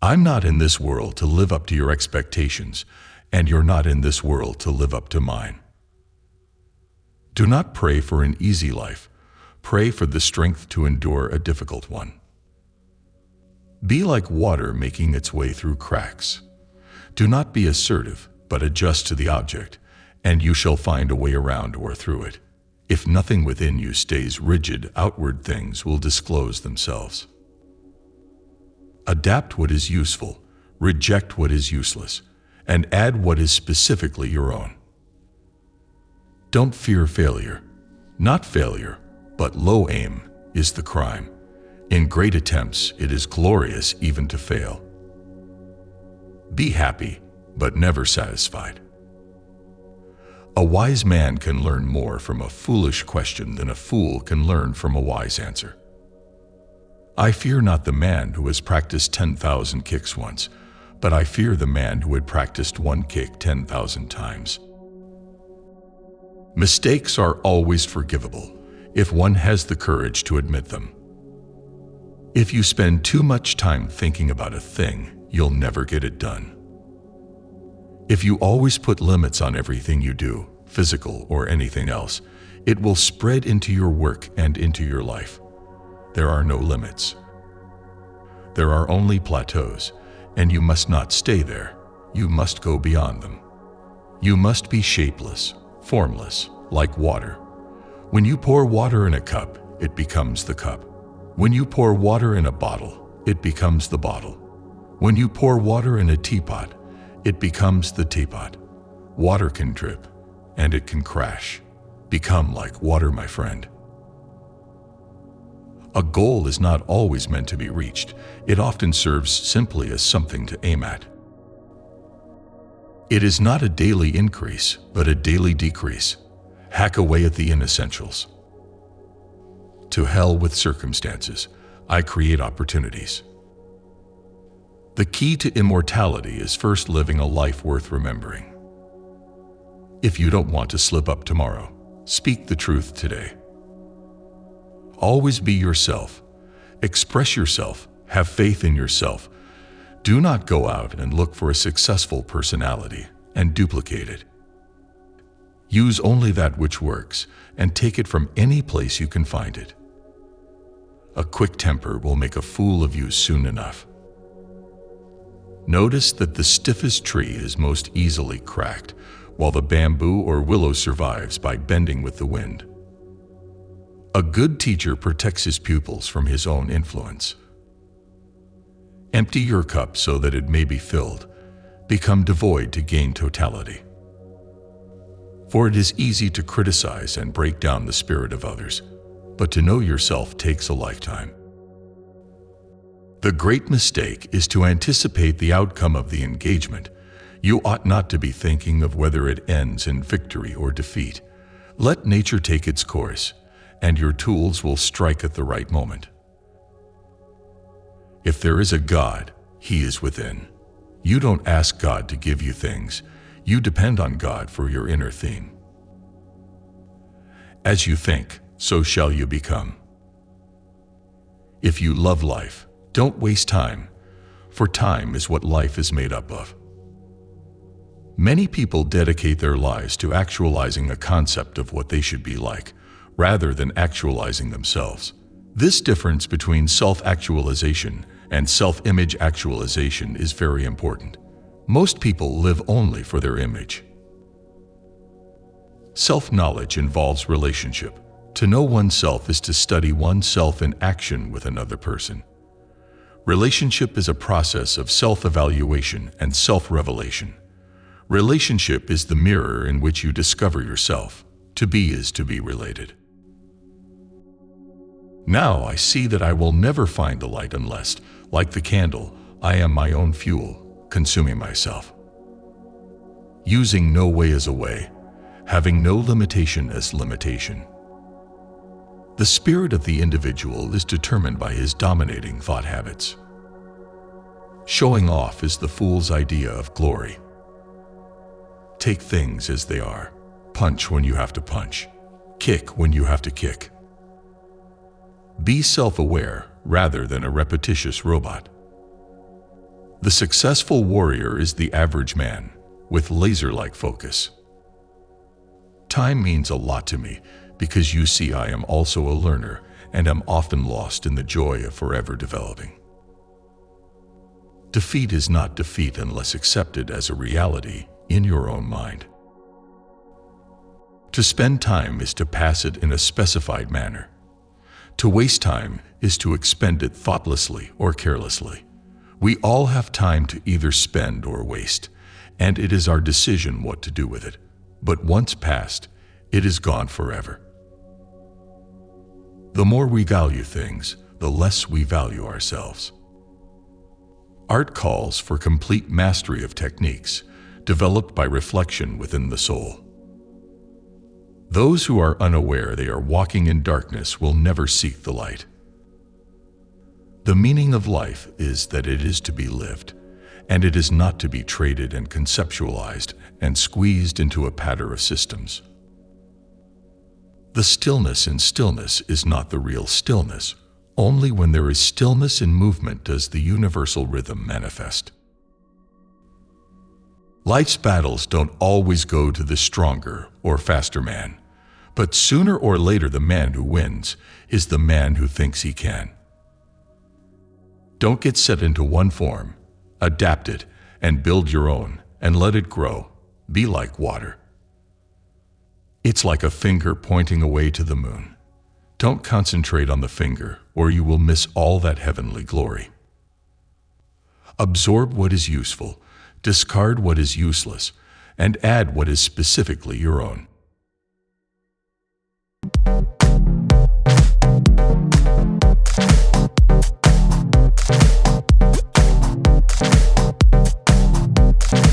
I'm not in this world to live up to your expectations, and you're not in this world to live up to mine. Do not pray for an easy life. Pray for the strength to endure a difficult one. Be like water making its way through cracks. Do not be assertive, but adjust to the object, and you shall find a way around or through it. If nothing within you stays rigid, outward things will disclose themselves. Adapt what is useful, reject what is useless, and add what is specifically your own. Don't fear failure. Not failure, but low aim is the crime. In great attempts, it is glorious even to fail. Be happy, but never satisfied. A wise man can learn more from a foolish question than a fool can learn from a wise answer. I fear not the man who has practiced 10,000 kicks once, but I fear the man who had practiced one kick 10,000 times. Mistakes are always forgivable if one has the courage to admit them. If you spend too much time thinking about a thing, you'll never get it done. If you always put limits on everything you do, physical or anything else, it will spread into your work and into your life. There are no limits. There are only plateaus, and you must not stay there. You must go beyond them. You must be shapeless, formless, like water. When you pour water in a cup, it becomes the cup. When you pour water in a bottle, it becomes the bottle. When you pour water in a teapot, it becomes the teapot. Water can drip, and it can crash. Become like water, my friend. A goal is not always meant to be reached. It often serves simply as something to aim at. It is not a daily increase, but a daily decrease. Hack away at the inessentials. To hell with circumstances. I create opportunities. The key to immortality is first living a life worth remembering. If you don't want to slip up tomorrow, speak the truth today. Always be yourself. Express yourself. Have faith in yourself. Do not go out and look for a successful personality and duplicate it. Use only that which works and take it from any place you can find it. A quick temper will make a fool of you soon enough. Notice that the stiffest tree is most easily cracked, while the bamboo or willow survives by bending with the wind. A good teacher protects his pupils from his own influence. Empty your cup so that it may be filled. Become devoid to gain totality. For it is easy to criticize and break down the spirit of others, but to know yourself takes a lifetime. The great mistake is to anticipate the outcome of the engagement. You ought not to be thinking of whether it ends in victory or defeat. Let nature take its course, and your tools will strike at the right moment. If there is a God, He is within. You don't ask God to give you things. You depend on God for your inner theme. As you think, so shall you become. If you love life, don't waste time, for time is what life is made up of. Many people dedicate their lives to actualizing a concept of what they should be like, rather than actualizing themselves. This difference between self-actualization and self-image actualization is very important. Most people live only for their image. Self-knowledge involves relationship. To know oneself is to study oneself in action with another person. Relationship is a process of self-evaluation and self-revelation. Relationship is the mirror in which you discover yourself. To be is to be related. Now I see that I will never find the light unless, like the candle, I am my own fuel, consuming myself. Using no way as a way, having no limitation as limitation. The spirit of the individual is determined by his dominating thought habits. Showing off is the fool's idea of glory. Take things as they are. Punch when you have to punch. Kick when you have to kick. Be self-aware rather than a repetitious robot. The successful warrior is the average man, with laser-like focus. Time means a lot to me, because you see I am also a learner, and am often lost in the joy of forever developing. Defeat is not defeat unless accepted as a reality in your own mind. To spend time is to pass it in a specified manner. To waste time is to expend it thoughtlessly or carelessly. We all have time to either spend or waste, and it is our decision what to do with it. But once passed, it is gone forever. The more we value things, the less we value ourselves. Art calls for complete mastery of techniques, developed by reflection within the soul. Those who are unaware they are walking in darkness will never seek the light. The meaning of life is that it is to be lived, and it is not to be traded and conceptualized and squeezed into a patter of systems. The stillness in stillness is not the real stillness. Only when there is stillness in movement does the universal rhythm manifest. Life's battles don't always go to the stronger or faster man, but sooner or later the man who wins is the man who thinks he can. Don't get set into one form. Adapt it and build your own and let it grow. Be like water. It's like a finger pointing away to the moon. Don't concentrate on the finger, or you will miss all that heavenly glory. Absorb what is useful, discard what is useless, and add what is specifically your own.